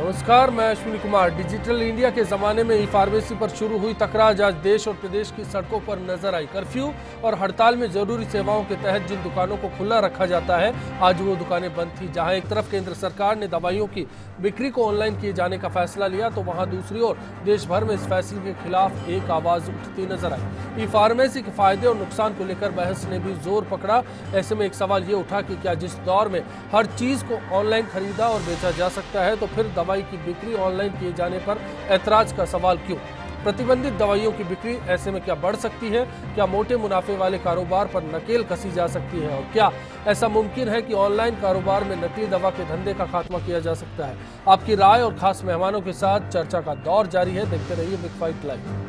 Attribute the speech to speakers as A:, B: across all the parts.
A: नमस्कार, मैं Ashwini Kumar. Digital India के जमाने में ई फार्मेसी पर शुरू हुई तकरार आज देश और प्रदेश की सड़कों पर नजर आई। कर्फ्यू और हड़ताल में जरूरी सेवाओं के तहत जिन दुकानों को खुला रखा जाता है, आज वो दुकानें बंद थी। जहां एक तरफ केंद्र सरकार ने दवाइयों की बिक्री को ऑनलाइन किए जाने का फैसला लिया, तो वहां दूसरी ओर देश भर में इस फैसले के खिलाफ एक आवाज उठती नजर आई। ई फार्मेसी के फायदे और नुकसान को लेकर बहस ने भी जोर पकड़ा। ऐसे में एक सवाल ये उठा कि क्या जिस दौर में हर चीज को ऑनलाइन खरीदा और बेचा जा सकता है, तो फिर दवाई की बिक्री ऑनलाइन किए जाने पर ऐतराज का सवाल क्यों? प्रतिबंधित दवाइयों की बिक्री ऐसे में क्या बढ़ सकती है? क्या मोटे मुनाफे वाले कारोबार पर नकेल कसी जा सकती है? और क्या ऐसा मुमकिन है कि ऑनलाइन कारोबार में नकली दवा के धंधे का खात्मा किया जा सकता है? आपकी राय और खास मेहमानों के साथ चर्चा का दौर जारी है। देखते रहिए बिग फाइट लाइव।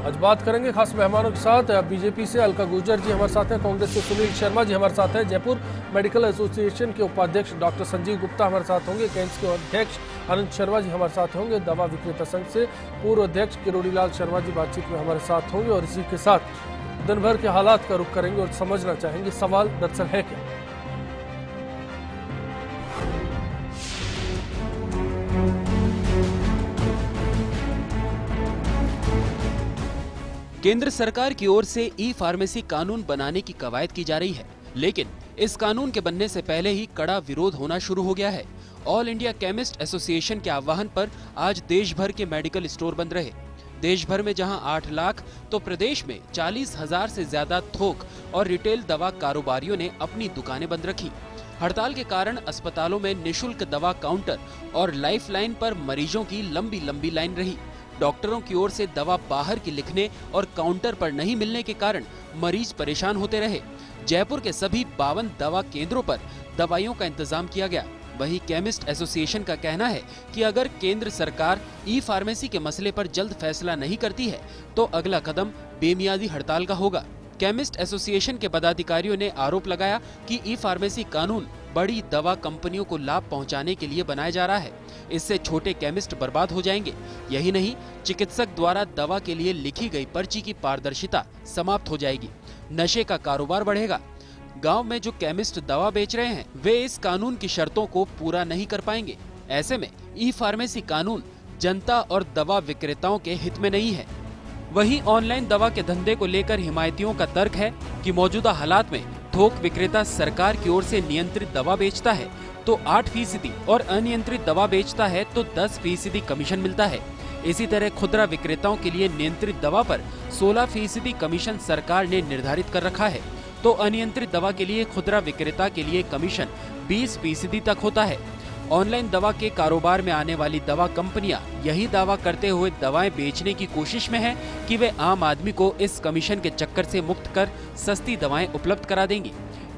A: आज बात करेंगे खास मेहमानों के साथ। बीजेपी से अलका गुर्जर जी हमारे साथ हैं, कांग्रेस से सुनील शर्मा जी हमारे साथ हैं, जयपुर मेडिकल एसोसिएशन के उपाध्यक्ष डॉक्टर संजीव गुप्ता हमारे साथ होंगे, केम्स के अध्यक्ष आनंद शर्मा जी हमारे साथ होंगे, दवा विक्रेता संघ से पूर्व अध्यक्ष किरोड़ीलाल शर्मा जी बातचीत में हमारे साथ होंगे। और इसी के साथ दिन भर के हालात का रुख करेंगे और समझना चाहेंगे सवाल दरअसल है क्या।
B: केंद्र सरकार की ओर से ई फार्मेसी कानून बनाने की कवायद की जा रही है, लेकिन इस कानून के बनने से पहले ही कड़ा विरोध होना शुरू हो गया है। ऑल इंडिया केमिस्ट एसोसिएशन के आह्वान पर आज देश भर के मेडिकल स्टोर बंद रहे। देश भर में जहां 8 लाख तो प्रदेश में 40,000 से ज्यादा थोक और रिटेल दवा कारोबारियों ने अपनी दुकानें बंद रखी। हड़ताल के कारण अस्पतालों में निःशुल्क दवा काउंटर और लाइफलाइन पर मरीजों की लंबी लंबी लाइन रही। डॉक्टरों की ओर से दवा बाहर की लिखने और काउंटर पर नहीं मिलने के कारण मरीज परेशान होते रहे। जयपुर के सभी 52 दवा केंद्रों पर दवाइयों का इंतजाम किया गया। वहीं केमिस्ट एसोसिएशन का कहना है कि अगर केंद्र सरकार ई फार्मेसी के मसले पर जल्द फैसला नहीं करती है, तो अगला कदम बेमियादी हड़ताल का होगा। केमिस्ट एसोसिएशन के पदाधिकारियों ने आरोप लगाया कि ई फार्मेसी कानून बड़ी दवा कंपनियों को लाभ पहुंचाने के लिए बनाया जा रहा है। इससे छोटे केमिस्ट बर्बाद हो जाएंगे। यही नहीं, चिकित्सक द्वारा दवा के लिए लिखी गई पर्ची की पारदर्शिता समाप्त हो जाएगी। नशे का कारोबार बढ़ेगा। गांव में जो केमिस्ट दवा बेच रहे हैं, वे इस कानून की शर्तों को पूरा नहीं कर पाएंगे। ऐसे में ई फार्मेसी कानून जनता और दवा विक्रेताओं के हित में नहीं है। वहीं ऑनलाइन दवा के धंधे को लेकर हिमायतियों का तर्क है कि मौजूदा हालात में थोक विक्रेता सरकार की ओर से नियंत्रित दवा बेचता है तो 8% और अनियंत्रित दवा बेचता है तो 10% कमीशन मिलता है। इसी तरह खुदरा विक्रेताओं के लिए नियंत्रित दवा पर 16% कमीशन सरकार ने निर्धारित कर रखा है, तो अनियंत्रित दवा के लिए खुदरा विक्रेता के लिए कमीशन 20% तक होता है। ऑनलाइन दवा के कारोबार में आने वाली दवा कंपनियां यही दावा करते हुए दवाएं बेचने की कोशिश में हैं कि वे आम आदमी को इस कमीशन के चक्कर से मुक्त कर सस्ती दवाएं उपलब्ध करा देंगी।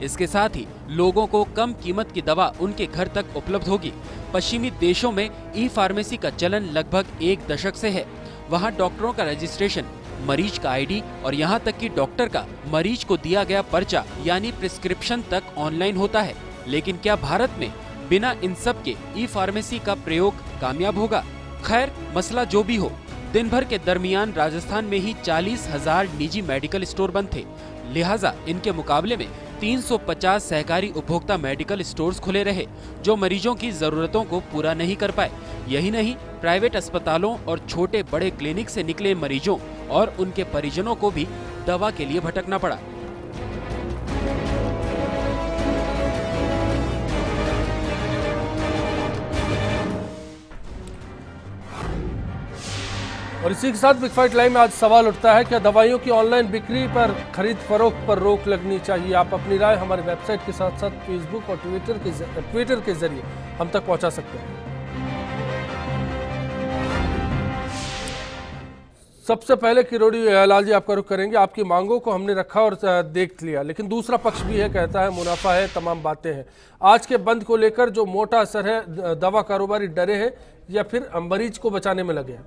B: इसके साथ ही लोगों को कम कीमत की दवा उनके घर तक उपलब्ध होगी। पश्चिमी देशों में ई फार्मेसी का चलन लगभग 1 दशक से है। वहाँ डॉक्टरों का रजिस्ट्रेशन, मरीज का ID और यहाँ तक कि डॉक्टर का मरीज को दिया गया पर्चा यानी प्रिस्क्रिप्शन तक ऑनलाइन होता है। लेकिन क्या भारत में बिना इन सब के ई फार्मेसी का प्रयोग कामयाब होगा? खैर, मसला जो भी हो, दिन भर के दरमियान राजस्थान में ही 40,000 निजी मेडिकल स्टोर बंद थे। लिहाजा इनके मुकाबले में 350 सहकारी उपभोक्ता मेडिकल स्टोर्स खुले रहे, जो मरीजों की जरूरतों को पूरा नहीं कर पाए। यही नहीं, प्राइवेट अस्पतालों और छोटे बड़े क्लिनिक से निकले मरीजों और उनके परिजनों को भी दवा के लिए भटकना पड़ा।
A: और इसी के साथ बिग फाइट लाइव में आज सवाल उठता है, क्या दवाइयों की ऑनलाइन बिक्री पर खरीद फरोख्त पर रोक लगनी चाहिए? आप अपनी राय हमारे वेबसाइट के साथ साथ फेसबुक और ट्विटर के जरिए हम तक पहुंचा सकते हैं। सबसे पहले किरोड़ी लाल जी आपका रुख करेंगे। आपकी मांगों को हमने रखा और देख लिया, लेकिन दूसरा पक्ष भी है, कहता है मुनाफा है, तमाम बातें हैं। आज के बंद को लेकर जो मोटा असर है, दवा कारोबारी डरे हैं या फिर मरीज को बचाने में लगे हैं?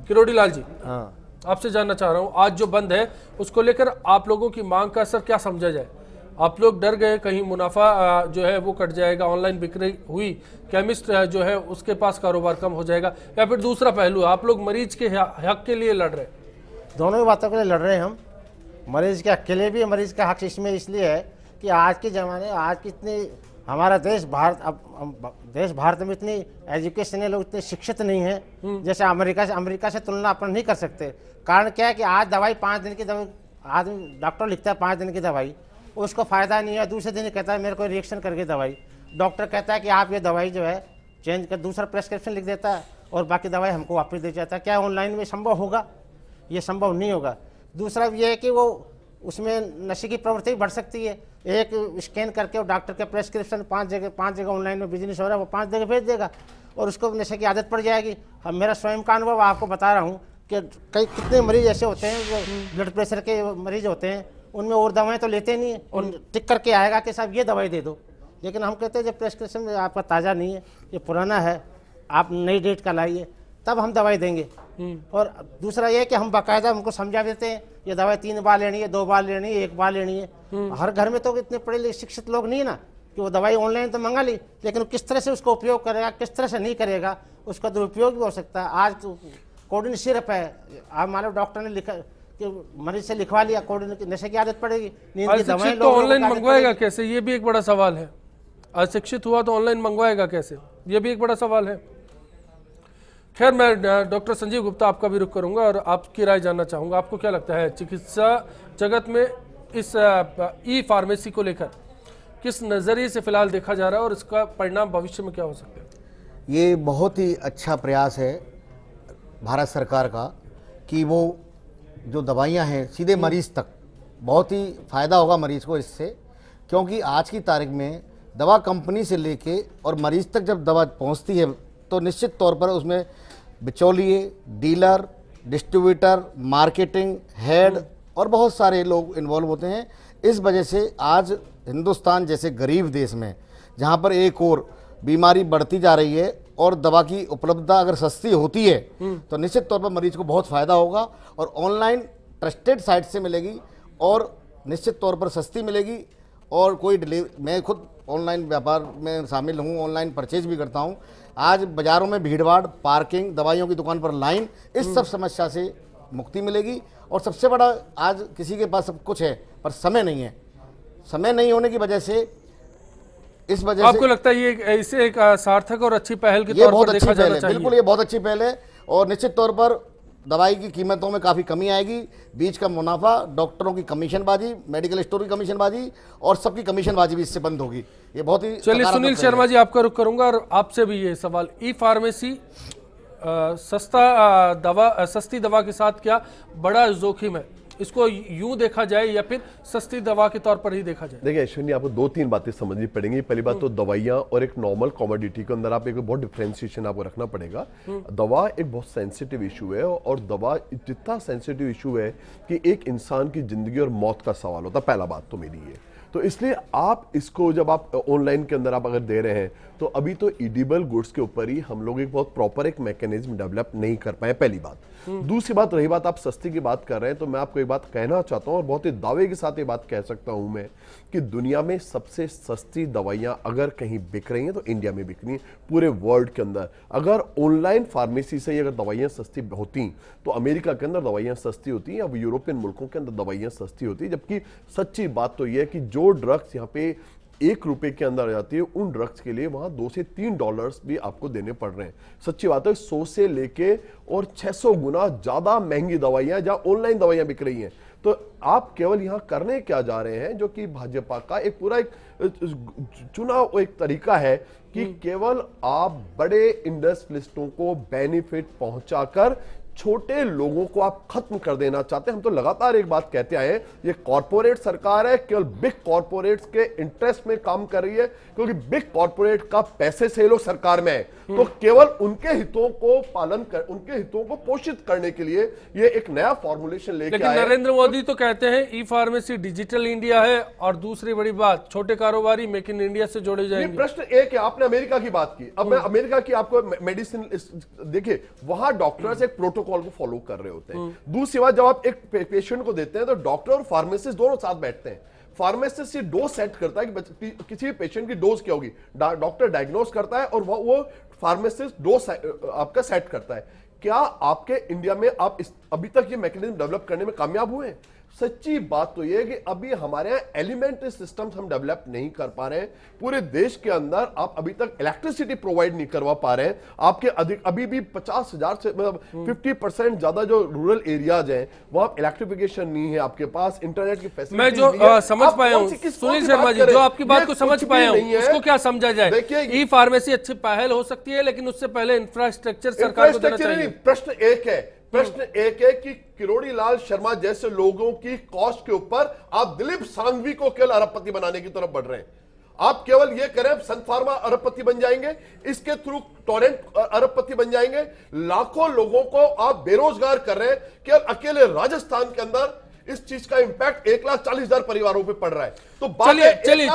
A: किरोड़ी लाल जी, आपसे जानना चाह रहा हूं, आज जो बंद है उसको लेकर आप लोगों की मांग का असर क्या समझा जाए? आप लोग डर गए कहीं मुनाफा जो है वो कट जाएगा, ऑनलाइन बिक्री हुई, केमिस्ट जो है उसके पास कारोबार कम हो जाएगा, या फिर दूसरा पहलू आप लोग मरीज के हक के लिए लड़ रहे हैं?
C: दोनों ही बातों के लिए लड़ रहे हैं हम। मरीज के हक के लिए भी, मरीज का हक इसमें इसलिए है कि आज के ज़माने, आज की इतनी हमारा देश भारत, अब देश भारत में इतनी एजुकेशन है, लोग इतने शिक्षित नहीं हैं जैसे अमेरिका से तुलना अपन नहीं कर सकते। कारण क्या है कि आज दवाई 5 दिन की दवाई आदमी डॉक्टर लिखता है, 5 दिन की दवाई, उसको फ़ायदा नहीं है, दूसरे दिन कहता है मेरे को रिएक्शन करके दवाई, डॉक्टर कहता है कि आप ये दवाई जो है चेंज कर, दूसरा प्रेस्क्रिप्शन लिख देता है और बाकी दवाई हमको वापस दे जाता है। क्या ऑनलाइन में संभव होगा? ये संभव नहीं होगा। दूसरा ये है कि वो उसमें नशे की प्रवृत्ति बढ़ सकती है। एक स्कैन करके वो डॉक्टर के प्रेस्क्रिप्शन 5 जगह ऑनलाइन में बिजनेस हो रहा है, वो 5 जगह भेज देगा और उसको नशे की आदत पड़ जाएगी। अब मेरा स्वयं का अनुभव आपको बता रहा हूँ कि कितने मरीज ऐसे होते हैं जो ब्लड प्रेशर के मरीज होते हैं, उनमें और दवाएं तो लेते नहीं है और टिक करके आएगा कि साहब ये दवाई दे दो, लेकिन हम कहते हैं जब प्रेस्क्रिप्शन आपका ताज़ा नहीं है, ये पुराना है, आप नई डेट का लाइए तब हम दवाई देंगे। और दूसरा ये कि हम बाकायदा उनको समझा देते हैं ये दवाई 3 बार लेनी है, 2 बार लेनी है, 1 बार लेनी है। हर घर में तो इतने पढ़े लिखे शिक्षित लोग नहीं है ना कि वो दवाई ऑनलाइन तो मंगा ली, लेकिन किस तरह से उसको उपयोग करेगा, किस तरह से नहीं करेगा, उसका दुरुपयोग भी हो सकता है। आज तो कोडिन सिरप है, आप मान लो डॉक्टर ने लिखा कि मरीज से लिखवा लिया, कोडिन की नशे की आदत पड़ेगी, नींद की दवाएं
A: तो ऑनलाइन मंगवाएगा कैसे, ये भी एक बड़ा सवाल है। अशिक्षित हुआ तो ऑनलाइन मंगवाएगा कैसे, ये भी एक बड़ा सवाल है। खैर, मैं डॉक्टर संजीव गुप्ता आपका भी रुख करूंगा और आपकी राय जानना चाहूंगा। आपको क्या लगता है चिकित्सा जगत में इस ई फार्मेसी को लेकर किस नजरिए से फिलहाल देखा जा रहा है और इसका परिणाम भविष्य में क्या हो सकता है?
D: ये बहुत ही अच्छा प्रयास है भारत सरकार का कि वो जो दवाइयाँ हैं सीधे मरीज तक, बहुत ही फ़ायदा होगा मरीज को इससे, क्योंकि आज की तारीख में दवा कंपनी से लेके और मरीज तक जब दवा पहुंचती है तो निश्चित तौर पर उसमें बिचौलिए, डीलर, डिस्ट्रीब्यूटर, मार्केटिंग हेड और बहुत सारे लोग इन्वॉल्व होते हैं। इस वजह से आज हिंदुस्तान जैसे गरीब देश में, जहां पर एक और बीमारी बढ़ती जा रही है और दवा की उपलब्धता अगर सस्ती होती है तो निश्चित तौर पर मरीज को बहुत फ़ायदा होगा और ऑनलाइन ट्रस्टेड साइट से मिलेगी और निश्चित तौर पर सस्ती मिलेगी। और कोई डिलीवरी, मैं खुद ऑनलाइन व्यापार में शामिल हूँ, ऑनलाइन परचेज भी करता हूँ। आज बाज़ारों में भीड़भाड़, पार्किंग, दवाइयों की दुकान पर लाइन, इस सब समस्या से मुक्ति मिलेगी। और सबसे बड़ा, आज किसी के पास सब कुछ है पर समय नहीं है, समय नहीं होने की वजह से, इस वजह
A: आपको लगता है ये इसे एक सार्थक और अच्छी पहल के तौर पर देखा जाना चाहिए?
D: बिल्कुल, ये बहुत अच्छी पहल है और निश्चित तौर पर दवाई की कीमतों में काफ़ी कमी आएगी, बीच का मुनाफा, डॉक्टरों की कमीशनबाजी, मेडिकल स्टोर की कमीशनबाजी और सबकी कमीशनबाजी भी इससे बंद होगी। ये बहुत ही।
A: चलिए सुनील शर्मा जी, आपका रुख करूंगा और आपसे भी ये सवाल, ई फार्मेसी सस्ती दवा के साथ क्या बड़ा जोखिम है? इसको यूं देखा जाए या फिर सस्ती दवा के तौर पर ही देखा जाए?
E: देखिए अश्विनी, आपको 2-3 बातें समझनी पड़ेंगी। पहली बात तो दवाइयाँ और एक नॉर्मल कॉमोडिटी के अंदर आप एक बहुत डिफरेंशिएशन आपको रखना पड़ेगा। दवा एक बहुत सेंसिटिव इशू है और दवा जितना सेंसिटिव इशू है कि एक इंसान की जिंदगी और मौत का सवाल होता है। पहला बात तो मेरी ये, तो इसलिए आप इसको जब आप ऑनलाइन के अंदर आप अगर दे रहे हैं तो अभी तो एडिबल गुड्स के ऊपर ही हम लोग एक बहुत प्रॉपर एक मैकेनिज्म डेवलप नहीं कर पाए, पहली बात। दूसरी बात, रही बात आप सस्ती की बात कर रहे हैं, तो मैं आपको एक बात कहना चाहता हूं और बहुत ही दावे के साथ ये बात कह सकता हूं मैं कि दुनिया में सबसे सस्ती दवाइयां अगर कहीं बिक रही हैं तो इंडिया में बिक रही हैं, पूरे वर्ल्ड के अंदर। अगर ऑनलाइन फार्मेसी से अगर दवाइयां सस्ती होती तो अमेरिका के अंदर दवाइयां सस्ती होती हैं, अब यूरोपियन मुल्कों के अंदर दवाइयां सस्ती होती, जबकि सच्ची बात तो यह है कि जो ड्रग्स यहाँ पे ₹1 के अंदर आ जाती है, उन ड्रग्स के लिए वहां $2 से $3 भी आपको देने पड़ रहे हैं। सच्ची बात है, 100 से लेके और 600 गुना ज्यादा महंगी दवाइयां जहां ऑनलाइन दवाइयां बिक रही हैं। तो आप केवल यहां करने क्या जा रहे हैं, जो कि भाजपा का एक पूरा एक चुनाव एक तरीका है कि केवल आप बड़े इंडस्ट्रियलिस्टों को बेनिफिट पहुंचाकर छोटे लोगों को आप खत्म कर देना चाहते हैं। हम तो लगातार एक बात कहते आए हैं, ये कॉर्पोरेट सरकार है, केवल बिग कॉर्पोरेट्स के इंटरेस्ट में काम कर रही है, क्योंकि बिग कॉर्पोरेट का पैसे से लोग सरकार में है, तो केवल उनके हितों को पालन कर, उनके हितों को पोषित करने के लिए ये एक नया फॉर्मुलेशन लेके आए।
A: लेकिन नरेंद्र मोदी तो कहते हैं ई फार्मेसी डिजिटल इंडिया है और दूसरी बड़ी बात, छोटे कारोबारी मेक इन इंडिया से जोड़े जाएंगे।
E: प्रश्न एक है, आपने अमेरिका की बात की, अब मैं अमेरिका की आपको मेडिसिन देखिए, वहां डॉक्टर्स एक प्रोटोकॉल को फॉलो कर रहे होते हैं। दूसरी बात, जब आप एक पेशेंट को देते हैं तो डॉक्टर और फार्मासिस्ट दोनों साथ बैठते हैं। फार्मासिस्ट ये डोज सेट करता है कि किसी भी पेशेंट की डोज क्या होगी, डॉक्टर डायग्नोस करता है और वो फार्मासिस्ट डोज आपका सेट करता है। क्या आपके इंडिया में आप अभी तक ये मैकेनिज्म डेवलप करने में कामयाब हुए हैं? सच्ची बात तो ये है कि अभी हमारे यहाँ एलिमेंट्री सिस्टम्स हम डेवलप नहीं कर पा रहे हैं। पूरे देश के अंदर आप अभी तक इलेक्ट्रिसिटी प्रोवाइड नहीं करवा पा रहे हैं। आपके अधिक अभी भी 50,000 से मतलब 50% ज्यादा जो रूरल एरियाज हैं वहां इलेक्ट्रिफिकेशन नहीं है, आपके पास इंटरनेट की फैसिलिटी।
A: मैं जो समझ पाया हूँ सुनील शर्मा जी, जो आपकी बात को समझ पाया हूँ उसको क्या समझा जाए?
E: देखिए,
A: ई फार्मेसी अच्छी पहल हो सकती है, लेकिन उससे पहले इंफ्रास्ट्रक्चर सरकार को देना चाहिए।
E: प्रश्न एक है कि किरोड़ी लाल शर्मा जैसे लोगों की कॉस्ट के ऊपर आप दिलीप सांघवी को केवल अरबपति बनाने की तरफ बढ़ रहे हैं। आप केवल ये करें सन फार्मा अरबपति बन जाएंगे, इसके थ्रू टोरेंट अरबपति बन जाएंगे। लाखों लोगों को आप बेरोजगार कर रहे हैं। केवल अकेले राजस्थान के अंदर इस चीज का इंपैक्ट 1,40,000 परिवारों पे पड़ रहा है। तो
A: चलिए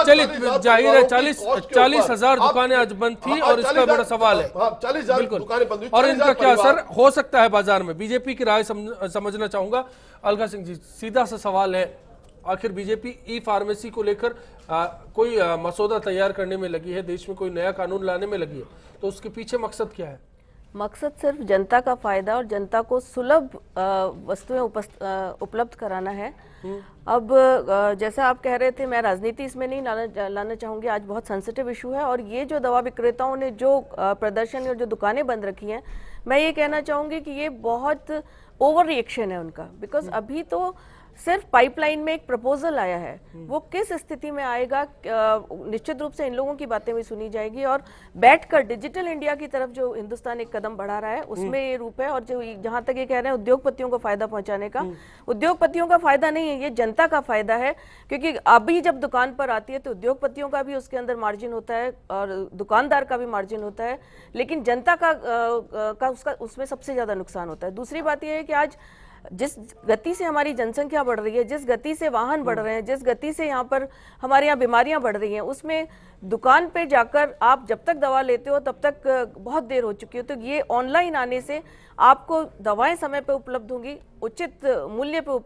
A: जाहिर है 40,000 दुकानें आज बंद थी और इसका बड़ा सवाल है
E: 40,000 दुकानें बंद हुई,
A: और इनका क्या असर हो सकता है बाजार में? बीजेपी की राय समझना चाहूंगा। अलका सिंह जी, सीधा सा सवाल है, आखिर बीजेपी ई फार्मेसी को लेकर कोई मसौदा तैयार करने में लगी है, देश में कोई नया कानून लाने में लगी है, तो उसके पीछे मकसद क्या है?
F: मकसद सिर्फ जनता का फायदा और जनता को सुलभ वस्तुएं उपलब्ध कराना है। अब जैसा आप कह रहे थे, मैं राजनीति इसमें नहीं लाना चाहूंगी। आज बहुत सेंसिटिव इशू है और ये जो दवा विक्रेताओं ने जो प्रदर्शन और जो दुकानें बंद रखी हैं, मैं ये कहना चाहूंगी कि ये बहुत ओवर रिएक्शन है उनका। बिकॉज अभी तो सिर्फ पाइपलाइन में एक प्रपोजल आया है, वो किस स्थिति में आएगा निश्चित रूप से इन लोगों की बातें भी सुनी जाएगी और बैठकर डिजिटल इंडिया की तरफ जो हिंदुस्तान एक कदम बढ़ा रहा है उसमें ये रूप है। और जो जहां तक ये कह रहे हैं उद्योगपतियों को फायदा पहुंचाने का, उद्योगपतियों का फायदा नहीं है, ये जनता का फायदा है। क्योंकि अभी जब दुकान पर आती है तो उद्योगपतियों का भी उसके अंदर मार्जिन होता है और दुकानदार का भी मार्जिन होता है, लेकिन जनता का उसका उसमें सबसे ज्यादा नुकसान होता है। दूसरी बात यह है कि आज जिस गति से हमारी जनसंख्या बढ़ रही है, जिस गति से वाहन बढ़ रहे हैं, जिस गति से यहाँ पर हमारे यहाँ बीमारियां बढ़ रही हैं, उसमें दुकान पे जाकर आप जब तक दवा लेते हो तब तक बहुत देर हो चुकी हो। तो ये ऑनलाइन आने से आपको दवाएं समय पे उपलब्ध होंगी, उचित मूल्य पे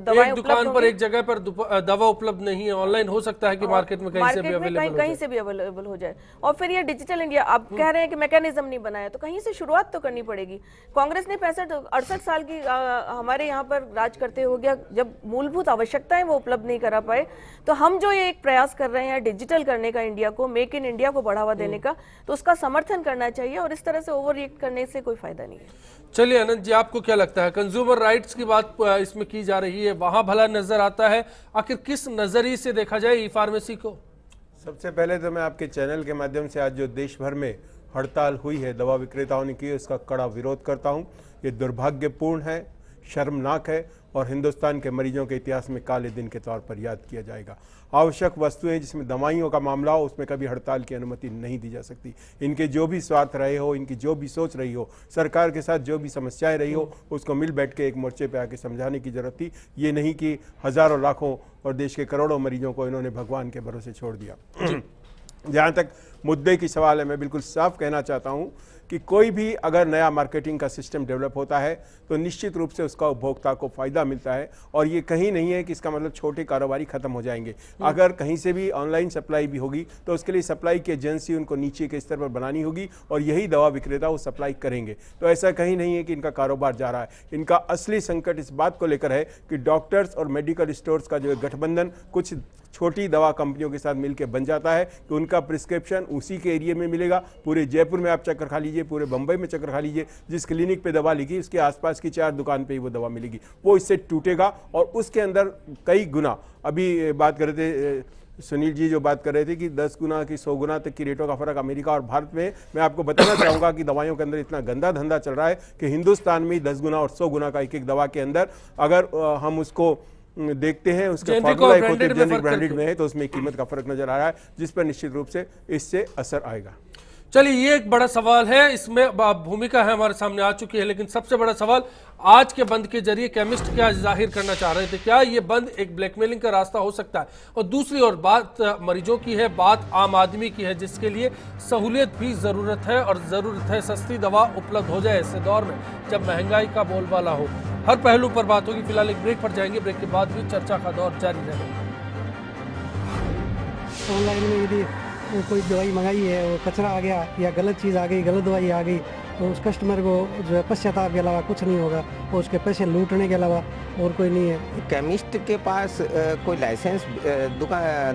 F: दवाएं
A: दुकान पर एक जगह पर दवा उपलब्ध नहीं है, ऑनलाइन हो सकता है कि मार्केट में कहीं से भी अवेलेबल
F: हो जाए। और फिर ये डिजिटल इंडिया आप कह रहे हैं कि मैकेनिज्म नहीं बनाया, तो कहीं से शुरुआत तो करनी पड़ेगी। कांग्रेस ने 65-68 साल की हमारे यहाँ पर राज करते हो गया, जब मूलभूत आवश्यकताएं वो उपलब्ध नहीं करा पाए, तो हम जो ये एक प्रयास कर रहे हैं डिजिटल करने का, इंडिया को, मेक इन इंडिया को बढ़ावा देने का, तो उसका समर्थन करना चाहिए और इस तरह से ओवर रिएक्ट करने से कोई फायदा नहीं है।
A: चलिए अनंत जी, आपको क्या लगता है, कंज्यूमर राइट्स की बात इसमें की जा रही है, वहां भला नजर आता है, आखिर किस नजरिए से देखा जाए ई फार्मेसी को?
G: सबसे पहले तो मैं आपके चैनल के माध्यम से आज जो देश भर में हड़ताल हुई है दवा विक्रेताओं ने की, उसका कड़ा विरोध करता हूं। ये दुर्भाग्यपूर्ण है, शर्मनाक है और हिंदुस्तान के मरीजों के इतिहास में काले दिन के तौर पर याद किया जाएगा। आवश्यक वस्तुएं जिसमें दवाइयों का मामला हो, उसमें कभी हड़ताल की अनुमति नहीं दी जा सकती। इनके जो भी स्वार्थ रहे हो, इनकी जो भी सोच रही हो, सरकार के साथ जो भी समस्याएं रही हो, उसको मिल बैठ के एक मोर्चे पे आके समझाने की जरूरत थी। ये नहीं कि हजारों लाखों और देश के करोड़ों मरीजों को इन्होंने भगवान के भरोसे छोड़ दिया। जहाँ तक मुद्दे की सवाल है, मैं बिल्कुल साफ कहना चाहता हूँ कि कोई भी अगर नया मार्केटिंग का सिस्टम डेवलप होता है तो निश्चित रूप से उसका उपभोक्ता को फायदा मिलता है। और ये कहीं नहीं है कि इसका मतलब छोटे कारोबारी खत्म हो जाएंगे। अगर कहीं से भी ऑनलाइन सप्लाई भी होगी तो उसके लिए सप्लाई की एजेंसी उनको नीचे के स्तर पर बनानी होगी और यही दवा विक्रेता वो सप्लाई करेंगे। तो ऐसा कहीं नहीं है कि इनका कारोबार जा रहा है। इनका असली संकट इस बात को लेकर है कि डॉक्टर्स और मेडिकल स्टोर्स का जो गठबंधन कुछ छोटी दवा कंपनियों के साथ मिलकर बन जाता है कि उनका प्रिस्क्रिप्शन उसी के एरिया में मिलेगा। पूरे जयपुर में आप चक्कर खा लीजिए, पूरे बंबई में चक्कर खा लीजिए, जिस क्लिनिक पे दवा लिखी उसके आसपास की 4 दुकान पे ही वो दवा मिलेगी। वो इससे टूटेगा और उसके अंदर कई गुना, अभी बात कर रहे थे सुनील जी जो बात कर रहे थे कि 10 गुना की 100 गुना तक की रेटों का फर्क अमेरिका और भारत में। मैं आपको बताना चाहूंगा कि दवाइयों के अंदर इतना गंदा धंधा चल रहा है कि हिंदुस्तान में 10 गुना और 100 गुना का एक दवा के अंदर अगर हम उसको देखते हैं, उसके फॉर्मूला एक होते जेनेरिक ब्रांडेड में है, तो उसमें कीमत का फर्क नजर आ रहा है, जिस पर निश्चित रूप से इससे असर आएगा।
A: चलिए, ये एक बड़ा सवाल है, इसमें भूमिका है हमारे सामने आ चुकी है, लेकिन सबसे बड़ा सवाल आज के बंद के जरिए केमिस्ट क्या जाहिर करना चाह रहे थे? क्या ये बंद एक ब्लैकमेलिंग का रास्ता हो सकता है? और दूसरी ओर बात मरीजों की है, बात आम आदमी की है, जिसके लिए सहूलियत भी जरूरत है और जरूरत है सस्ती दवा उपलब्ध हो जाए ऐसे दौर में जब महंगाई का बोलबाला हो। हर पहलू पर बात होगी। फिलहाल एक ब्रेक पर जाएंगे, ब्रेक के बाद भी चर्चा का दौर जारी रहेगा।
H: ऑनलाइन में यदि कोई दवाई मंगाई है और कचरा आ गया या गलत चीज़ आ गई, गलत दवाई आ गई, तो उस कस्टमर को जो है पश्चाताप के अलावा कुछ नहीं होगा और उसके पैसे लूटने के अलावा और कोई नहीं है।
I: केमिस्ट के पास कोई लाइसेंस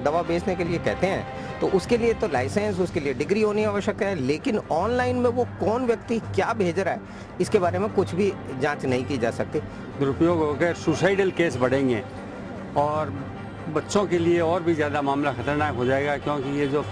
I: दवा बेचने के लिए कहते हैं तो उसके लिए तो लाइसेंस, उसके लिए डिग्री होनी आवश्यक है, लेकिन ऑनलाइन में वो कौन व्यक्ति क्या भेज रहा है इसके बारे में कुछ भी जांच नहीं की जा सकती।
J: दुरुपयोग होकर सुसाइडल केस बढ़ेंगे और बच्चों के लिए और भी ज़्यादा मामला खतरनाक हो जाएगा, क्योंकि ये जो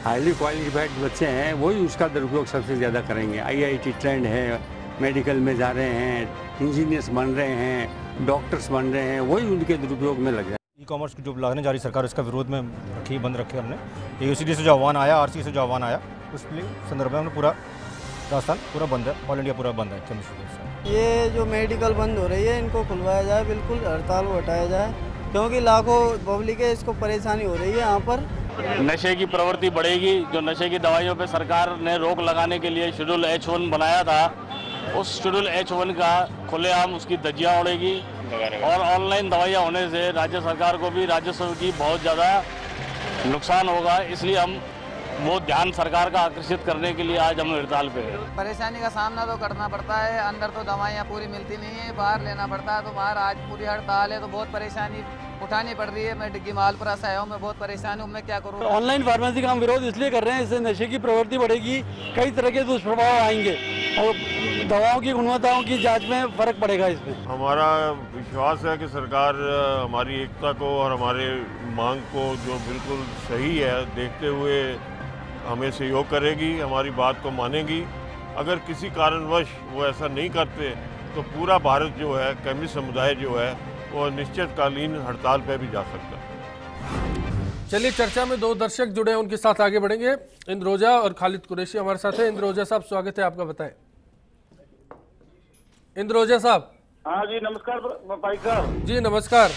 J: हाईली क्वालिफाइड बच्चे हैं वही उसका दुरुपयोग सबसे ज़्यादा करेंगे। IIT ट्रेंड है, मेडिकल में जा रहे हैं, इंजीनियर्स बन रहे हैं, डॉक्टर्स बन रहे हैं, वही उनके दुरुपयोग में लग जाए।
K: ई-कॉमर्स की जो लाने जा रही सरकार, इसका विरोध में रखी, बंद रखे हमने। AOCD से जो आह्वान आया, RC से जो आह्वान आया, उस संदर्भ में हमने पूरा राजस्थान पूरा बंद है, ऑल इंडिया पूरा बंद है।
L: ये जो मेडिकल बंद हो रही है इनको खुलवाया जाए, बिल्कुल हड़ताल को हटाया जाए, क्योंकि लाखों पब्लिक है, इसको परेशानी हो रही है। यहाँ पर
M: नशे की प्रवृत्ति बढ़ेगी। जो नशे की दवाइयों पे सरकार ने रोक लगाने के लिए शेड्यूल H1 बनाया था, उस शेड्यूल H1 का खुलेआम उसकी धज्जियां उड़ेगी और ऑनलाइन दवाइयां होने से राज्य सरकार को भी राजस्व की बहुत ज़्यादा नुकसान होगा। इसलिए हम वो ध्यान सरकार का आकर्षित करने के लिए आज हम हड़ताल पे हैं।
N: परेशानी का सामना तो करना पड़ता है, अंदर तो दवाइयाँ पूरी मिलती नहीं है, बाहर लेना पड़ता है। तो बाहर आज पूरी हड़ताल है तो बहुत परेशानी उठानी पड़ रही है। मैं डिग्गी मालपुरा से आया हूँ, मैं बहुत परेशान हूँ, मैं क्या करूँ।
O: ऑनलाइन फार्मेसी का हम विरोध इसलिए कर रहे हैं, इससे नशे की प्रवृत्ति बढ़ेगी, कई तरह के दुष्प्रभाव आएंगे और दवाओं की गुणवत्ताओं की जांच में फर्क पड़ेगा। इसमें
P: हमारा विश्वास है कि सरकार हमारी एकता को और हमारे मांग को जो बिल्कुल सही है देखते हुए हमें सहयोग करेगी, हमारी बात को मानेगी। अगर किसी कारणवश वो ऐसा नहीं करते तो पूरा भारत जो है, केमिस्ट समुदाय जो है, वो निश्चितकालीन हड़ताल पे भी जा सकता है।
A: चलिए, चर्चा में दो दर्शक जुड़े हैं, उनके साथ आगे बढ़ेंगे। इंद्रोजा और खालिद कुरैशी हमारे साथ है। इंद्रोजा साहब, स्वागत है आपका, बताएं। इंद्रोजा साहब।
Q: हाँ जी, नमस्कार भाई साहब।
A: जी नमस्कार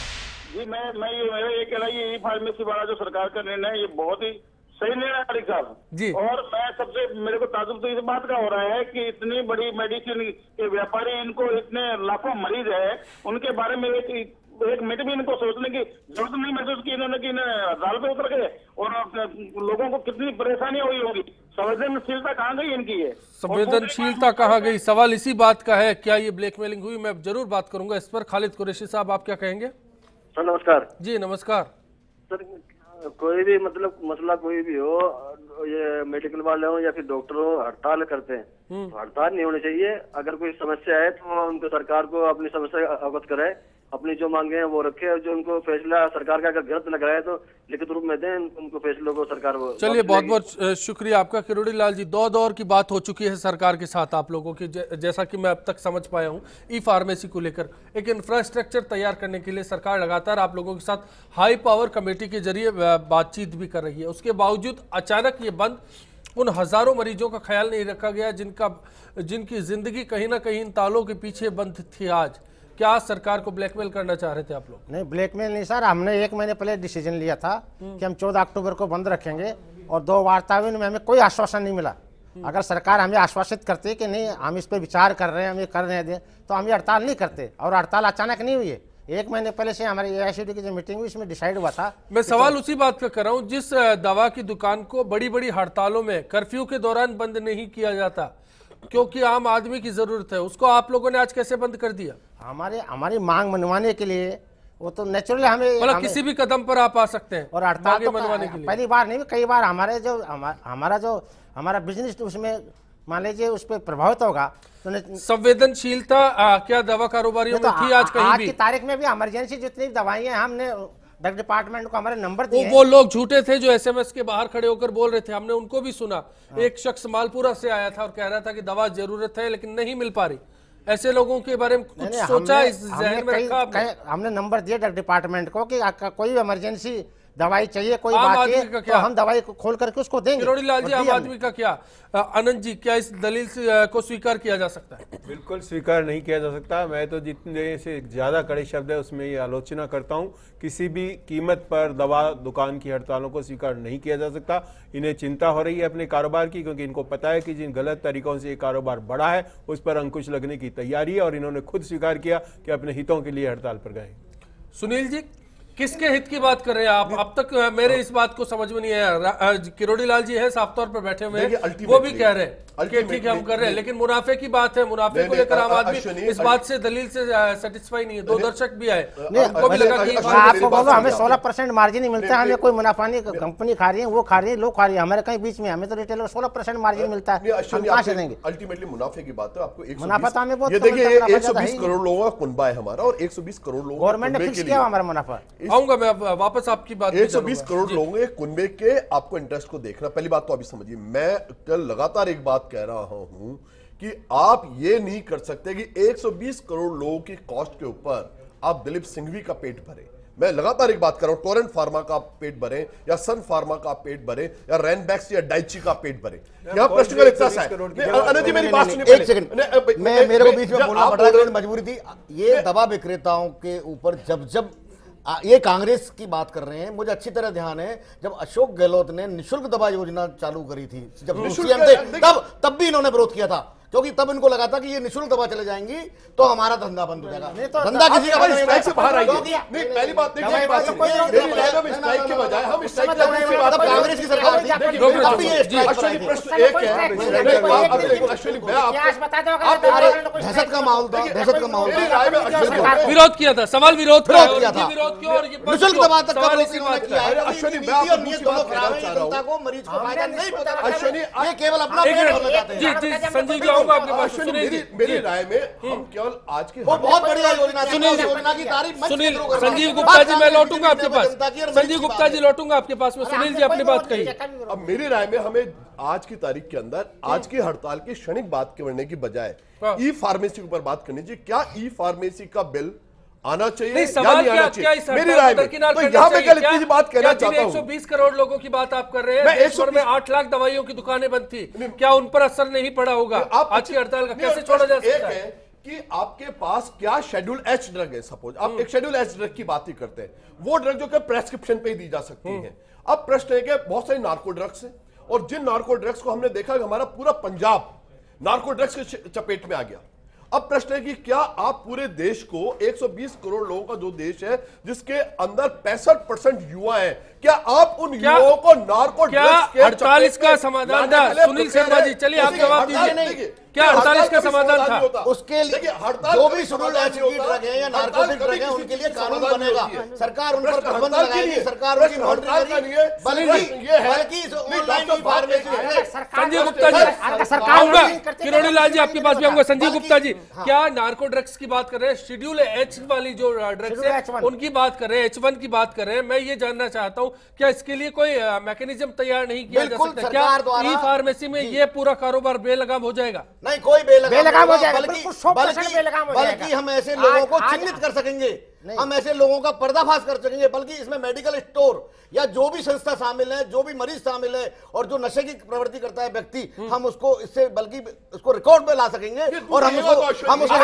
Q: जी। मेरा ये कहना है, ये फार्मेसी वाला जो सरकार का निर्णय है, ये बहुत ही सही निर्णय है साहब
A: जी।
Q: और मैं सबसे, मेरे को ताजुब तो इस बात का हो रहा है कि इतनी बड़ी मेडिसिन के व्यापारी, इनको इतने लाखों मरीज है, उनके बारे में एक मिनट भी इनको सोचने की जरूरत नहीं महसूस की इन्होंने कि हड़ताल पे उतर गए और लोगों को कितनी परेशानी हुई होगी। संवेदनशीलता कहाँ गई इनकी? है
A: संवेदनशीलता कहाँ गई? सवाल इसी बात का है, क्या ये ब्लैकमेलिंग हुई? मैं जरूर बात करूंगा इस पर। खालिद कुरैशी साहब, आप क्या कहेंगे?
Q: सर नमस्कार।
A: जी नमस्कार
Q: सर, कोई भी मतलब मसला कोई भी हो, ये मेडिकल वाले हो या फिर डॉक्टर हो, हड़ताल करते हैं तो हड़ताल नहीं होनी चाहिए। अगर कोई समस्या है तो उनको सरकार को अपनी समस्या अवगत कराए, अपनी जो मांगे हैं वो रखे, और जो उनको फैसला सरकार का अगर गलत लग रहा है तो लिखित रूप में दें उनको फैसलों को सरकार वो।
A: चलिए, बहुत बहुत शुक्रिया आपका किरोड़ी लाल जी। दो दौर की बात हो चुकी है सरकार के साथ आप लोगों की, जैसा कि मैं अब तक समझ पाया हूँ। ई फार्मेसी को लेकर एक इंफ्रास्ट्रक्चर तैयार करने के लिए सरकार लगातार आप लोगों के साथ हाई पावर कमेटी के जरिए बातचीत भी कर रही है। उसके बावजूद अचानक ये बंद, उन हजारों मरीजों का ख्याल नहीं रखा गया जिनकी जिंदगी कहीं ना कहीं इन तालों के पीछे बंद थी। आज क्या सरकार को ब्लैकमेल करना चाह रहे थे आप लोग?
C: नहीं, ब्लैकमेल नहीं सर, हमने 1 महीने पहले डिसीजन लिया था कि हम 14 अक्टूबर को बंद रखेंगे और 2 वार्ताओं में हमें कोई आश्वासन नहीं मिला। अगर सरकार हमें आश्वासित करती कि नहीं हम इस पर विचार कर रहे हैं, हम ये कर रहे हैं, तो हम ये हड़ताल नहीं करते। और हड़ताल अचानक नहीं हुई है, 1 महीने पहले से हमारी AICTE की जो मीटिंग हुई इसमें डिसाइड हुआ था।
A: मैं सवाल उसी बात का कर रहा हूँ, जिस दवा की दुकान को बड़ी बड़ी हड़तालों में कर्फ्यू के दौरान बंद नहीं किया जाता क्योंकि आम आदमी की जरूरत है, उसको आप लोगों ने आज कैसे बंद कर दिया?
C: हमारी मांग मनवाने के लिए, वो तो नेचुरली हमें
A: किसी भी कदम पर आप आ सकते हैं
C: और हड़ताल तो
A: मनवाने के लिए।
C: पहली बार नहीं, कई बार हमारा बिजनेस उसमें मान लीजिए उस पर प्रभावित होगा। तो
A: संवेदनशीलता क्या दवा कारोबारियों में थी आज कहीं भी?
C: आज की तारीख में भी इमरजेंसी जितनी दवाइयां हमने ड्रग डिपार्टमेंट को हमारे नंबर दिए।
A: वो लोग झूठे थे जो SMS के बाहर खड़े होकर बोल रहे थे, हमने उनको भी सुना। एक शख्स मालपुरा से आया था और कह रहा था कि दवा जरूरत है लेकिन नहीं मिल पा रही। ऐसे लोगों के बारे में कुछ सोचा, इस जहन में रखा?
C: हमने नंबर दिया ड्रग डिपार्टमेंट को कि कोई इमरजेंसी दवाई चाहिए, कोई बात है तो हम दवाई को खोल करके उसको देंगे।
A: किरोड़ी लाल जी, आम आदमी का क्या? आनंद जी, क्या इस दलील को स्वीकार किया जा सकता है?
G: बिल्कुल स्वीकार नहीं किया जा सकता। मैं तो जितने से ज़्यादा कड़े शब्द है उसमें ये आलोचना करता हूँ। किसी भी कीमत पर दवा दुकान की हड़तालों को स्वीकार नहीं किया जा सकता। इन्हें चिंता हो रही है अपने कारोबार की, क्योंकि इनको पता है कि जिन गलत तरीकों से ये कारोबार बढ़ा है उस पर अंकुश लगने की तैयारी है और इन्होंने खुद स्वीकार किया कि अपने हितों के लिए हड़ताल पर गए।
A: सुनील जी, किसके हित की बात कर रहे हैं आप? अब तक मेरे इस बात को समझ में नहीं आया। किरोड़ी लाल जी है, साफ तौर पर बैठे हुए हैं, वो भी कह रहे हैं कि ठीक है हम कर रहे हैं, लेकिन मुनाफे की बात है, मुनाफे को लेकर आम आदमी इस बात से दलील से सेटिस्फाई नहीं है। दो दर्शक भी आए, उनको भी लगा कि
C: आपको बोलो हमें 16% मार्जिन ही मिलता है, हमें कोई मुनाफा नहीं, कंपनी खा रही है, वो खा रही है, लोग खा रही है, हमारे कहीं बीच में हमें तो रिटेलर 16% मार्जिन मिलता है, हम कहाँ से देंगे?
E: अल्टीमेटली मुनाफे की बात है, आपको
C: मुनाफा तो हमें बहुत,
E: ये देखिए 120 करोड़ लोगों का कुनबा है हमारा, और 120 करोड़ लोगों
C: गवर्नमेंट ने फिक्स किया हमारा मुनाफा।
A: आऊंगा मैं वापस आपकी बात,
E: 120 करोड़ लोगों के कुनबे के आपको इंटरेस्ट को देखना, पहली बात तो अभी समझिए, मैं कल लगातार एक बात कह रहा हूं कि आप ये नहीं कर सकते कि 120 करोड़ लोगों की कॉस्ट के ऊपर आप दिलीप सिंघवी का पेट भरे। मैं लगातार एक बात कर रहा हूं, टोरेंट फार्मा का पेट भरे या सन फार्मा का पेट भरे या रैनबैक्स या डाइची का पेट भरे। यहां प्रश्न का इतना सा है। अनंत जी मेरी बात सुनिए,
D: एक सेकंड, मैं मेरे को बीच में बोलना पड़ रहा है, मजबूरी थी। ये दवा विक्रेताओं के ऊपर जब ये कांग्रेस की बात कर रहे हैं, मुझे अच्छी तरह ध्यान है जब अशोक गहलोत ने निशुल्क दवा योजना चालू करी थी, जब सीएम थे, तब भी इन्होंने विरोध किया था, क्योंकि तब इनको लगा था कि ये निशुल्क दवा चले जाएंगी तो हमारा धंधा बंद हो जाएगा। धंधा किसी का
E: स्ट्राइक से बाहर आइए। नहीं, पहली बात देखिए, स्ट्राइक के बजाय हम स्ट्राइक
D: कांग्रेस की सरकार थी,
E: प्रश्न एक है,
D: दहशत का माहौल था, दहशत का माहौल था,
A: विरोध किया था, सवाल विरोध
D: किया था,
A: निशुल्क
D: दवा तक का अश्विनी को मरीज को फायदा नहीं पहुंचा, अश्विनी ये केवल अपना
A: संजीव जी आऊंगा आपके पास।
E: मेरी राय में हम केवल आज की
D: वो बहुत बढ़िया योजना है,
A: सुनील
D: योजना की तारीफ
A: सुनील संजीव गुप्ता जी मैं लौटूंगा आपके पास, संजीव गुप्ता जी लौटूंगा आपके पास में। सुनील जी अपनी बात कही।
E: अब मेरी राय में हमें आज की तारीख के अंदर आज की हड़ताल की क्षणिक बात करने की बजाय ई फार्मेसी के ऊपर बात करनी चाहिए। क्या ई फार्मेसी का बिल आना चाहिए या नहीं आना चाहिए? मेरी राय में तो यहाँ पे कल इतनी बात कहना चाहता हूँ।
A: 120 करोड़ लोगों की बात आप कर रहे हैं, देश भर में 8 लाख दवाइयों की दुकानें बंद थी, क्या उन पर असर नहीं पड़ा होगा? आज की हड़ताल का कैसे छोड़ा जा सकता है?
E: कि आपके पास क्या शेड्यूल एच ड्रग है, सपोज आप एक शेड्यूल एच ड्रग की बात ही करते हैं, वो ड्रग जो कि प्रेस्क्रिप्शन पे ही दी जा सकती है। अब प्रश्न है कि बहुत सारे नार्को ड्रग्स हैं, और जिन नार्को ड्रग्स को हमने देखा कि हमारा पूरा पंजाब नार्को ड्रग्स के चपेट में आ गया। अब प्रश्न है कि क्या आप पूरे देश को 120 करोड़ लोगों का जो देश है जिसके अंदर 65% युवा हैं, क्या आप उन युवाओं को नार्को ड्रग्स के
A: हड़ताल इसका समाधान था? सुनील शर्मा जी चलिए आप जवाब दीजिए, क्या हड़ताल इसका समाधान था?
D: उसके लिए जो भी शेड्यूल ड्रग है या नार्कोटिक ड्रग है उनके लिए कानून बनेगा, सरकार उन पर प्रतिबंध लगाएगी, सरकार उनकी मॉनिटरिंग करेगी, बल्कि ऑनलाइन फार्मेसी है।
A: संजीव गुप्ता जी, किरोड़ी लाल जी आपके पास भी आऊंगा। संजीव गुप्ता जी, क्या नार्को ड्रग्स की बात कर रहे हैं, शेड्यूल एच वाली जो ड्रग्स है उनकी बात कर रहे हैं, H1 की बात कर रहे हैं, मैं ये जानना चाहता हूँ क्या इसके लिए कोई मैकेनिज्म तैयार नहीं किया जा सकता? क्या ई फार्मेसी में ये पूरा कारोबार बेलगाम हो जाएगा?
D: नहीं, कोई बेलगाम हो जाएगा,
C: बल्कि
D: हम ऐसे लोगों को चिन्हित कर सकेंगे, हम ऐसे लोगों का पर्दाफाश कर सकेंगे, बल्कि इसमें मेडिकल स्टोर या जो भी संस्था शामिल है, जो भी मरीज शामिल है और जो नशे की प्रवृत्ति करता है व्यक्ति, हम उसको इससे बल्कि उसको रिकॉर्ड पे ला सकेंगे और हम उसको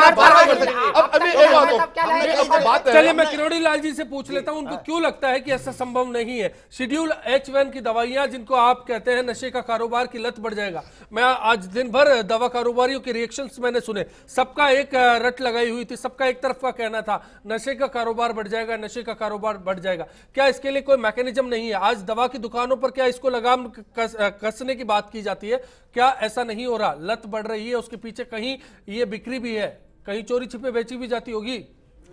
A: चलिए मैं किरोड़ी लाल जी से पूछ लेता हूं, उनको क्यों लगता है कि ऐसा संभव नहीं है? शेड्यूल H1 की दवाइयां जिनको आप कहते हैं नशे का कारोबार की लत बढ़ जाएगा, मैं आज दिन भर दवा कारोबारियों के रिएक्शंस मैंने सुने, सबका एक रट लगाई हुई थी, सबका एक तरफ का कहना था नशे का कारोबार बढ़ जाएगा, नशे का कारोबार बढ़ जाएगा। क्या इसके लिए कोई मैकेनिज्म नहीं है? आज दवा की दुकानों पर क्या इसको लगाम कसने की बात की जाती है? क्या ऐसा नहीं हो रहा? लत बढ़ रही है, उसके पीछे कहीं ये बिक्री भी है, कहीं चोरी छिपे बेची भी जाती होगी।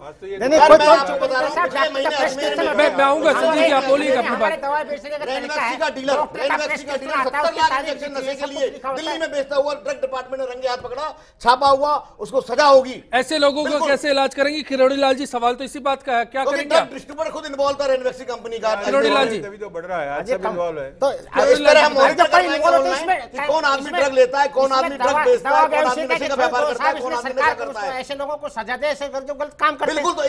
C: मैं
A: आऊंगा संजीव जी, आप बोलिए अपनी बात।
D: रैनबैक्सी का डीलर 70 लाख इंजेक्शन नशे के लिए दिल्ली में बेचता हुआ ड्रग डिपार्टमेंट ने रंगे हाथ पकड़ा, छापा हुआ, उसको सजा होगी।
A: ऐसे लोगों को कैसे इलाज करेंगे? किरोड़ी लाल जी सवाल तो इसी बात का है, क्या करेंगे?
D: डिस्ट्रीब्यूटर खुद इन्वॉल्व था रैनबैक्सी कंपनी का।
A: किरोड़ी लाल जी
G: तभी तो बढ़ रहा है, आज सब इन्वॉल्व है।
D: तो इस तरह हम मॉनिटर करेंगे कौन आदमी ड्रग लेता है, कौन आदमी ड्रग बेचता है, कौन आदमी नशे का व्यापार करता है, कौन आदमी नशा करता है।
C: ऐसे लोगों को सजा दे, ऐसे जो गलत काम करते हैं।
D: बिल्कुल, तो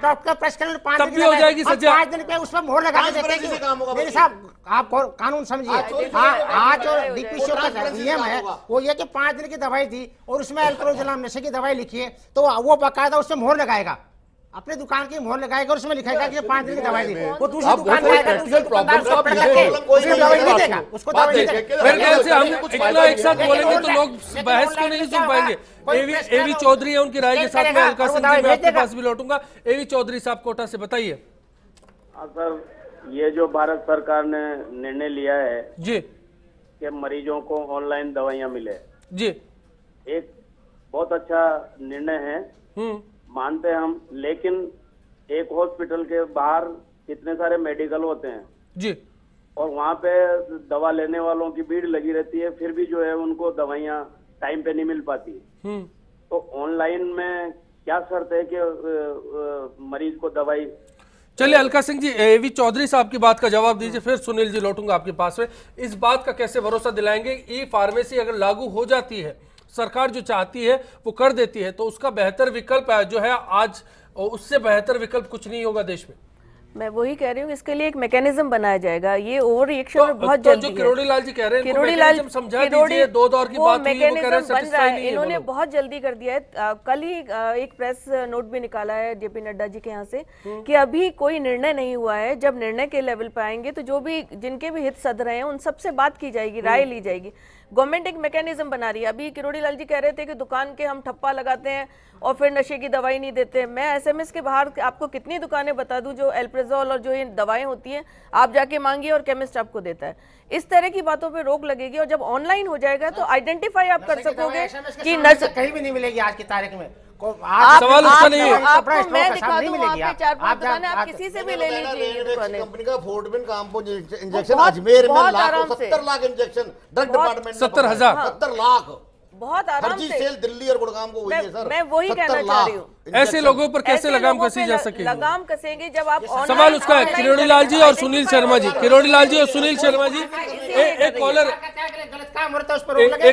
C: डॉक्टर प्रेस्क्रिप्शन 5
A: तब भी हो जाएगी सजा।
C: 5 दिन पे उसमें मोहर लगा के देते हैं। मेरे साहब आप कानून समझिए, आज जो डीपीसीओ का नियम है वो ये कि 5 दिन की दवाई दी और उसमें अल्कोहल नशे की दवाई लिखी है तो वो बाकायदा उससे मोहर लगाएगा, अपने दुकान की मोहर लगाएगा और उसमें लिखेगा कि 5 दिन की दवाई दी। वो दूसरी दुकान जाएगा, दूसरी दुकानदार उसको पकड़ के उसको दवाई नहीं देगा, उसको दवाई नहीं देगा।
A: मेरे ख्याल से हम इतना एक साथ बोलेंगे तो लोग बहस को नहीं सुन पाएंगे। एवी चौधरी है, उनकी राय के साथ में अलका सिंह जी मैं आपके पास भी लौटूंगा। एवी चौधरी साहब कोटा से बताइए।
Q: सर, ये जो भारत सरकार ने निर्णय लिया है
A: जी,
R: के मरीजों को ऑनलाइन दवाइयाँ मिले
A: जी,
R: एक बहुत अच्छा निर्णय है, मानते हैं हम। लेकिन एक हॉस्पिटल के बाहर कितने सारे मेडिकल होते हैं
A: जी,
R: और वहाँ पे दवा लेने वालों की भीड़ लगी रहती है, फिर भी जो है उनको दवाइयाँ टाइम पे नहीं मिल पाती। तो ऑनलाइन में क्या शर्त है कि मरीज को दवाई।
A: चलिए अलका सिंह जी, एवी चौधरी साहब की बात का जवाब दीजिए, फिर सुनील जी लौटूंगा आपके पास में। इस बात का कैसे भरोसा दिलाएंगे ई फार्मेसी अगर लागू हो जाती है, सरकार जो चाहती है वो कर देती है, तो उसका बेहतर विकल्प जो है आज, उससे बेहतर विकल्प कुछ नहीं होगा देश में।
F: मैं वही कह रही हूँ, इसके लिए एक मैकेनिज्म बनाया जाएगा। ये ओवर रिएक्शन में बहुत जल्दी है।
A: किरोड़ी लाल जी कह रहे हैं,
F: किरोड़ी लाल
A: समझा दीजिए, 2 दौर की बात हुई, वो कह रहे हैं
F: बन रहा है, इन्होंने बहुत जल्दी कर दिया है। कल ही एक प्रेस नोट भी निकाला है जेपी नड्डा जी के यहाँ से कि अभी कोई निर्णय नहीं हुआ है। जब निर्णय के लेवल पे आएंगे तो जो भी जिनके भी हित सध रहे हैं उन सबसे बात की जाएगी, राय ली जाएगी। गवर्नमेंट एक मैकेनिज्म बना रही है। अभी किरोड़ी लाल जी कह रहे थे कि दुकान के हम ठप्पा लगाते हैं और फिर नशे की दवाई नहीं देते। मैं एसएमएस के बाहर आपको कितनी दुकानें बता दूं जो एल्प्रेजोल और जो ये दवाएं होती हैं आप जाके मांगिए और केमिस्ट आपको देता है। इस तरह की बातों पे रोक लगेगी और जब ऑनलाइन हो जाएगा तो आइडेंटिफाई आप कर सकोगे कि नशा
C: कहीं भी नहीं मिलेगी आज की तारीख में।
A: सवाल उसका नहीं है।
F: आपको मैं दिखा दूं, वहाँ पे 4-5 दुकानें आप किसी से भी ले लीजिए।
D: कंपनी का फोर्टबिन काम्पो इंजेक्शन अजमेर में 70 lakh injection, drug department
A: 70,000
D: 70 lakh
F: बहुत आराम से।
D: सेल दिल्ली और गुड़गांव को वही है सर।
F: मैं वही कहना चाह रही हूँ,
A: ऐसे लोगों पर कैसे लगाम कसी जा सकेगी?
F: लगाम कसेंगे जब आप।
A: सवाल उसका है। किरोड़ी लाल जी और सुनील शर्मा जी, किरोड़ी लाल जी और सुनील शर्मा जी, एक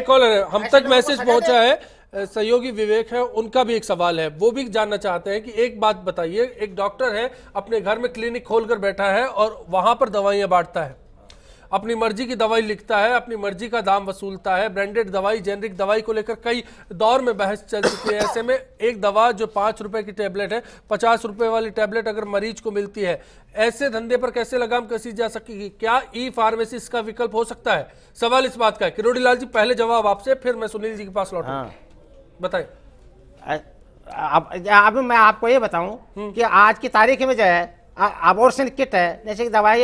A: कॉलर है, हम तक मैसेज पहुंचा है, सहयोगी विवेक है, उनका भी एक सवाल है, वो भी जानना चाहते हैं कि एक बात बताइए, एक डॉक्टर है अपने घर में क्लिनिक खोलकर बैठा है और वहां पर दवाइयां बांटता है, अपनी मर्जी की दवाई लिखता है, अपनी मर्जी का दाम वसूलता है, ब्रांडेड दवाई, जेनरिक दवाई को लेकर कई दौर में बहस चल चुकी है। ऐसे में एक दवा जो 5 रुपए की टैबलेट है, 50 रुपए वाली टैबलेट अगर मरीज को मिलती है, ऐसे धंधे पर कैसे लगाम कसी जा सकेगी? क्या ई फार्मेसी इसका विकल्प हो सकता है? सवाल इस बात का है। किरोड़ी लाल जी पहले जवाब आपसे, फिर मैं सुनील जी के पास लौटूंगा। बताइए।
C: अब मैं आपको ये बताऊं कि आज की तारीख में जो है अबॉर्शन किट है, जैसे कि दवाई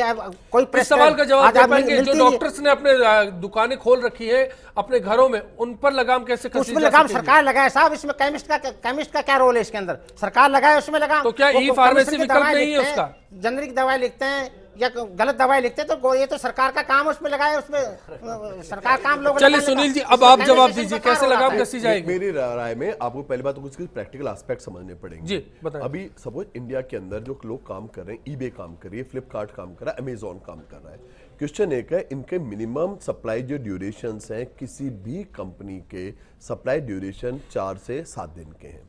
C: कोई
A: इस सवाल का जवाब दे पाएंगे? जो डॉक्टर्स ने अपने दुकानें खोल रखी है अपने घरों में, उन पर लगाम कैसे कसी
C: उसमें लगाम सरकार लगाए साहब। इसमें केमिस्ट का क्या रोल है इसके अंदर? सरकार लगाए उसमें लगाम।
A: तो क्या ई फार्मेसी विकल्प नहीं है उसका?
C: जेनरिक दवाई लिखते हैं या गलत दवाई लिखते हैं तो ये तो सरकार का काम, उसमें लगाए, उसमें सरकार काम लोग।
A: चलिए सुनील जी अब आप जवाब दीजिए, कैसे लगाम कसी जाएगी?
E: मेरी राय में आपको पहली बात तो कुछ प्रैक्टिकल एस्पेक्ट समझने पड़ेंगे।
A: जी बताएं।
E: अभी सपोज इंडिया के अंदर जो लोग काम कर रहे हैं, ईबे काम कर रही है, फ्लिपकार्ट काम कर रहा है, अमेजॉन काम कर रहा है। क्वेश्चन एक है, इनके मिनिमम सप्लाई जो ड्यूरेशन हैं, किसी भी कंपनी के सप्लाई ड्यूरेशन 4 से 7 दिन के हैं।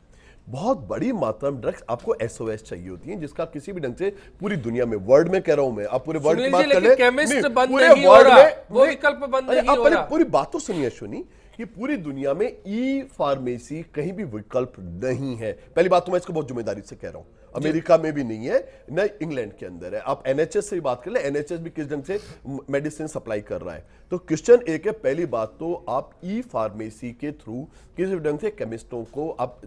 E: बहुत बड़ी मात्रा में ड्रग्स आपको एसओएस चाहिए होती है, जिसका किसी भी ढंग से पूरी दुनिया में, वर्ल्ड में कह रहा हूं मैं, आप पूरे वर्ल्ड की बात कर ले, पूरे वर्ल्ड में वो विकल्प बंद नहीं हो रहा। पूरी बात तो सुनिए सुनी कि पूरी दुनिया में ई फार्मेसी कहीं भी विकल्प नहीं है। पहली बात तो मैं इसको बहुत जिम्मेदारी से कह रहा हूं, अमेरिका में भी नहीं है, न इंग्लैंड के अंदर है। आप एनएचएस से बात कर ले, एनएचएस भी किस ढंग से मेडिसिन सप्लाई कर रहा है। तो क्वेश्चन एक है, पहली बात तो आप ई फार्मेसी के थ्रू किसी ढंग से केमिस्टों को आप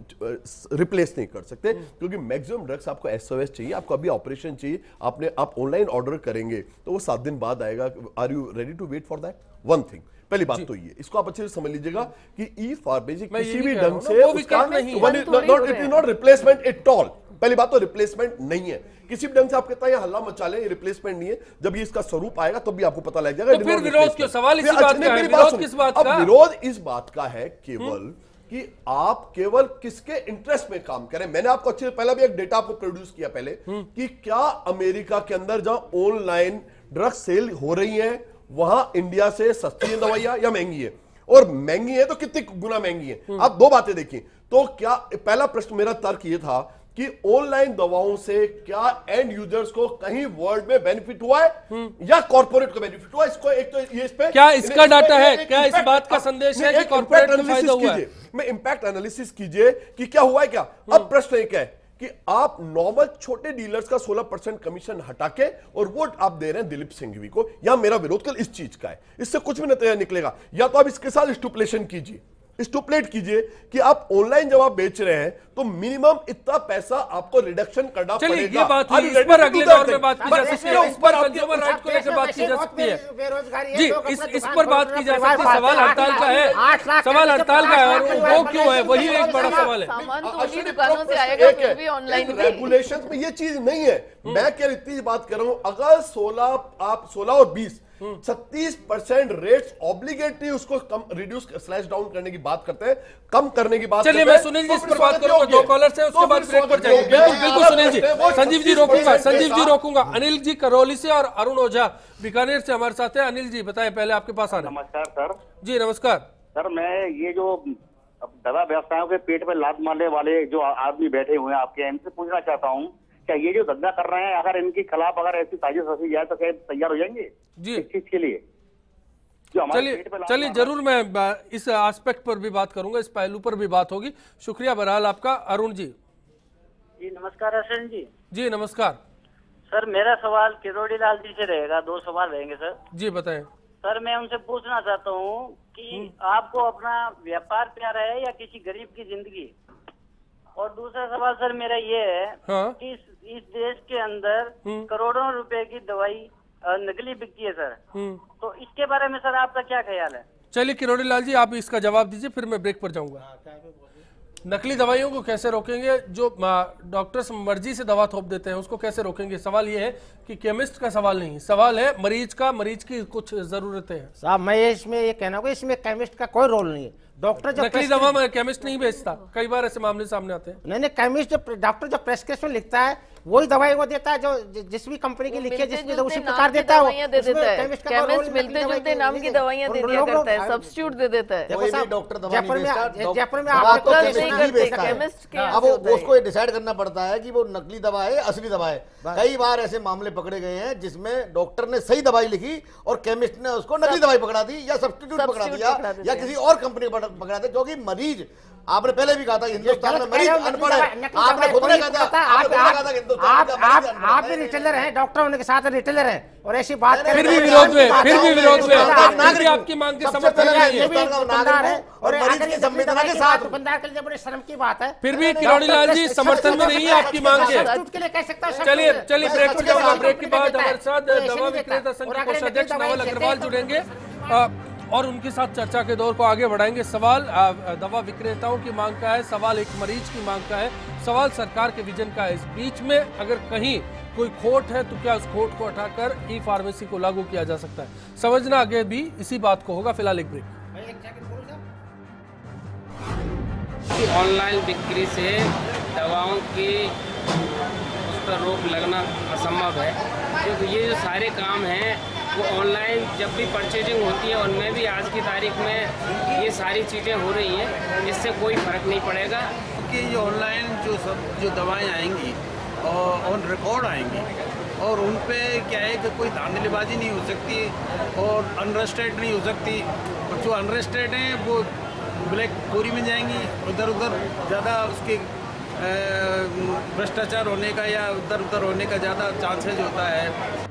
E: रिप्लेस नहीं कर सकते, क्योंकि मैक्सिमम ड्रग्स आपको एसओएस चाहिए, आपको अभी ऑपरेशन चाहिए, आप ऑनलाइन ऑर्डर करेंगे तो वो 7 दिन बाद आएगा। Are you ready to wait for that? One thing, पहली बात तो ये, इसको आप अच्छे से समझ लीजिएगा कि ई फार्मेसी किसी भी ढंग से it is not replacement at all. पहली बात तो रिप्लेसमेंट नहीं है, किसी भी ढंग से आप कहता है हल्ला मचा ले, रिप्लेसमेंट नहीं है। जब ये इसका स्वरूप आएगा तो भी आपको पता लग जाएगा।
A: तो फिर विरोध क्यों? सवाल इसी बात का है, विरोध किस बात का?
E: विरोध इस बात का है केवल कि आप केवल किसके इंटरेस्ट में काम करें। मैंने आपको अच्छे पहले भी एक डेटा आपको प्रोड्यूस किया पहले कि क्या अमेरिका के अंदर जहां ऑनलाइन ड्रग सेल हो रही है वहां इंडिया से सस्ती है दवाइयां या महंगी है, और महंगी है तो कितनी गुना महंगी है। आप दो बातें देखिए। तो क्या पहला प्रश्न मेरा तर्क ये था कि ऑनलाइन दवाओं से क्या एंड यूजर्स को कहीं वर्ल्ड में बेनिफिट हुआ है या कॉर्पोरेट को बेनिफिट हुआ? इसको एक तो ये इस पे
A: क्या इसका डाटा है, क्या इस बात का संदेश है कि कॉर्पोरेट को फायदा हुआ है?
E: मैं इंपैक्ट एनालिसिस कीजिए कि क्या हुआ है। क्या अब प्रश्न एक है कि आप नॉर्मल छोटे डीलर्स का 16% कमीशन हटा के और वो आप दे रहे हैं दिलीप सिंघवी को। यहां मेरा विरोध कल इस चीज का है, इससे कुछ भी नतीजा निकलेगा। या तो आप इसके साथ स्टुपलेशन कीजिए, स्टुपलेट कीजिए कि आप ऑनलाइन जब आप बेच रहे हैं तो मिनिमम इतना पैसा आपको रिडक्शन करना पड़ेगा।
A: ये बात हुई, इस पर अगले दौर में बात की जा सकती है, इस पर कंज्यूमर राइट को लेकर बात की जा सकती है जी, इस पर बात की जा सकती है। सवाल हड़ताल का है, सवाल हड़ताल का है, और वो क्यों है, वही एक बड़ा सवाल है।
E: रेगुलेशन में ये चीज नहीं है। मैं क्या इतनी बात कर रहा हूं, अगर 16 और 20 36% रेट्स ऑब्लिगेटरी उसको कम रिड्यूस स्लैश डाउन करने की बात करते हैं, कम करने की बात।
A: चलिए मैं सुनील जी इस पर बात करूंगा, 2 कॉलर्स हैं, उसके बाद ब्रेक पर जाएंगे। बिल्कुल सुनील जी, संजीव जी रोकूंगा, अनिल जी करौली से और अरुण ओझा बीकानेर से हमारे साथ है। अनिल जी बताएं, पहले आपके पास आ रहे हैं।
S: नमस्कार सर।
A: जी नमस्कार
S: सर, मैं ये जो दवा व्यवसायों के पेट पे लात मारने वाले जो आदमी बैठे हुए हैं आपके, इनसे पूछना चाहता हूँ, क्या ये जो धंधा कर रहे हैं, अगर इनके खिलाफ अगर ऐसी साजिश रची जाए तो क्या तैयार हो जाएंगे
A: जी
S: इस चीज के लिए?
A: चलिए जरूर मैं इस एस्पेक्ट पर भी बात करूंगा, इस पहलू पर भी बात होगी। शुक्रिया बहरहाल आपका। अरुण जी।
T: जी नमस्कार हसन जी।
A: जी नमस्कार
T: सर, मेरा सवाल किरोड़ी लाल जी से रहेगा, 2 सवाल रहेंगे सर।
A: जी बताएं।
T: सर, मैं उनसे पूछना चाहता हूँ कि आपको अपना व्यापार प्यारा है या किसी गरीब की जिंदगी? और दूसरा सवाल सर मेरा ये है कि इस देश के अंदर करोड़ों रुपए की दवाई नकली बिकती है सर, तो इसके बारे में सर आपका क्या ख्याल है?
A: चलिए किरोड़ी लाल जी आप इसका जवाब दीजिए, फिर मैं ब्रेक पर जाऊंगा। नकली दवाइयों को कैसे रोकेंगे? जो डॉक्टर्स मर्जी से दवा थोप देते हैं उसको कैसे रोकेंगे? सवाल ये है कि केमिस्ट का सवाल नहीं, सवाल है मरीज का, मरीज की कुछ जरूरतें हैं।
C: साहब मैं इसमें ये कहना होगा, इसमें केमिस्ट का कोई रोल नहीं है। डॉक्टर जो
A: नकली दवा में केमिस्ट नहीं बेचता, कई बार ऐसे मामले सामने आते हैं।
C: नहीं केमिस्ट डॉक्टर जो प्रेस्क्रिप्शन लिखता है वही दवाई वो देता है, जो जिस भी कंपनी की लिखी है, जिसमें उसी प्रकार देता है।
F: केमिस्ट मिलते जुलते नाम की दवाइयां दे दिया करता है, सब्स्टिट्यूट दे देता है।
C: जयपुर में
D: अब उसको ये डिसाइड करना पड़ता है कि वो नकली दवा है असली दवा है। कई बार ऐसे मामले पकड़े गए हैं जिसमें डॉक्टर ने सही दवाई लिखी और केमिस्ट ने उसको नकली दवाई पकड़ा दी या सब्स्टिट्यूट पकड़ा दिया या किसी और कंपनी पकड़ा दिया, क्योंकि मरीज, आपने पहले भी कहा था हिंदुस्तान में मरीज अनपढ़ है। आपने खुद ने कहा था
C: आप भी रिटेलर हैं, डॉक्टर होने के साथ रिटेलर हैं, और ऐसी बात
A: फिर भी विरोध में आपकी मांग के समर्थन
C: है और मरीज की संवेदना के साथ दुकानदार के लिए बड़े शर्म की बात है।
A: फिर भी किरोड़ी लाल जी समर्थन में नहीं है आपकी मांग के। चलिए ब्रेक पर जाऊंगा, ब्रेक के बाद हमारे साथ दवा विक्रेता संघ के कोषाध्यक्ष नवल अग्रवाल जुड़ेंगे और उनके साथ चर्चा के दौर को आगे बढ़ाएंगे। सवाल दवा विक्रेताओं की मांग का है, सवाल एक मरीज की मांग का है, सवाल सरकार के विजन का है। इस बीच में अगर कहीं कोई खोट है तो क्या उस खोट को हटाकर ई फार्मेसी को लागू किया जा सकता है? समझना आगे भी इसी बात को होगा। फिलहाल एक ब्रेक।
U: ऑनलाइन बिक्री से दवाओं की उस पर रोक लगना असंभव है, क्योंकि ये जो सारे काम हैं वो ऑनलाइन जब भी परचेजिंग होती है उनमें भी आज की तारीख में ये सारी चीज़ें हो रही हैं, इससे कोई फ़र्क नहीं पड़ेगा।
V: क्योंकि ये ऑनलाइन जो दवाएं आएंगी और ऑन रिकॉर्ड आएंगी और उन पे क्या है कि कोई धांधलीबाजी नहीं हो सकती और अनरजिस्टर्ड नहीं हो सकती, और जो अनरजिस्टर्ड हैं वो ब्लैक कोरी में जाएंगी, उधर उधर ज़्यादा उसके भ्रष्टाचार होने का या उधर उधर होने का ज़्यादा चांसेज होता है।